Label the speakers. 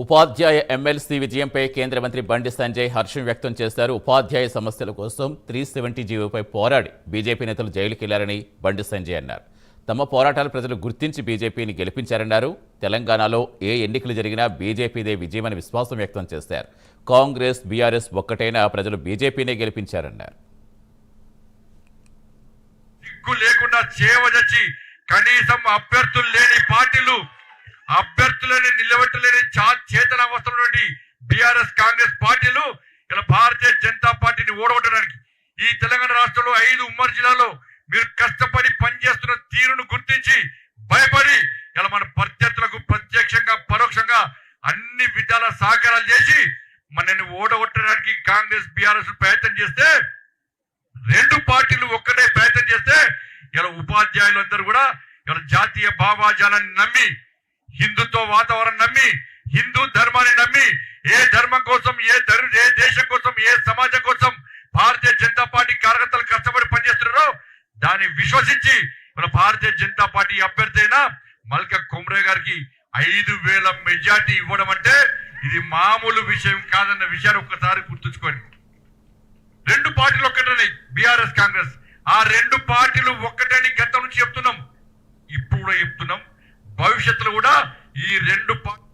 Speaker 1: ఉపాధ్యాయ MLC విజయంపై కేంద్ర మంత్రి బండి సంజయ్ హర్షం వ్యక్తం చేశారు. ఉపాధ్యాయ సమస్యల కోసం 370 జీవోపై పోరాడి బీజేపీ నేతలు జైలుకెళ్లారని బండి సంజయ్ అన్నారు. తమ పోరాటాలు ప్రజలు గుర్తించి బీజేపీని గెలిపించారన్నారు. తెలంగాణలో ఏ ఎన్నికలు జరిగినా బీజేపీదే విజయమని విశ్వాసం వ్యక్తం చేశారు. కాంగ్రెస్ బీఆర్ఎస్ ఒక్కటైనా ప్రజలు బీజేపీనే గెలిపించారన్నారు.
Speaker 2: కనీసం అభ్యర్థులు లేని పార్టీలు అభ్యర్థులని నిలబెట్టలేని చేతన అవస్థల నుండి బీఆర్ఎస్ కాంగ్రెస్ పార్టీలు ఇలా భారతీయ జనతా పార్టీని ఓడగొట్టడానికి ఈ తెలంగాణ రాష్ట్రంలో 5 ఉమ్మడి జిల్లాలో మీరు కష్టపడి పనిచేస్తున్న తీరును గుర్తించి భయపడి ఇలా మన ప్రత్యర్థులకు ప్రత్యక్షంగా పరోక్షంగా అన్ని విధాల సహకారాలు చేసి మనని ఓడగొట్టడానికి కాంగ్రెస్ బీఆర్ఎస్ ప్రయత్నం చేస్తే, 2 పార్టీలు ఒక్కటే ప్రయత్నం చేస్తే ఇలా ఉపాధ్యాయులందరూ కూడా ఇలా జాతీయ భావాజాలాన్ని నమ్మి, హిందుత్వ వాతావరణం నమ్మి, హిందూ ధర్మాన్ని నమ్మి, ఏ ధర్మం కోసం ఏ దేశం కోసం ఏ సమాజం కోసం భారతీయ జనతా పార్టీ కార్యకర్తలు కష్టపడి పనిచేస్తున్నారో దాన్ని విశ్వసించి మన భారతీయ జనతా పార్టీ అభ్యర్థి అయిన మల్కా కుమ్రే గారికి 5,000 మెజార్టీ ఇవ్వడం అంటే ఇది మామూలు విషయం కాదన్న విషయాన్ని ఒక్కసారి గుర్తుంచుకోండి. 2 పార్టీలు ఒక్కటనే బీఆర్ఎస్ కాంగ్రెస్. ఆ 2 పార్టీలు ఒక్కటని గతం నుంచి చెప్తున్నాం, ఇప్పుడు కూడా చెప్తున్నాం, భవిష్యత్తులో కూడా ఈ 2 పార్టీలు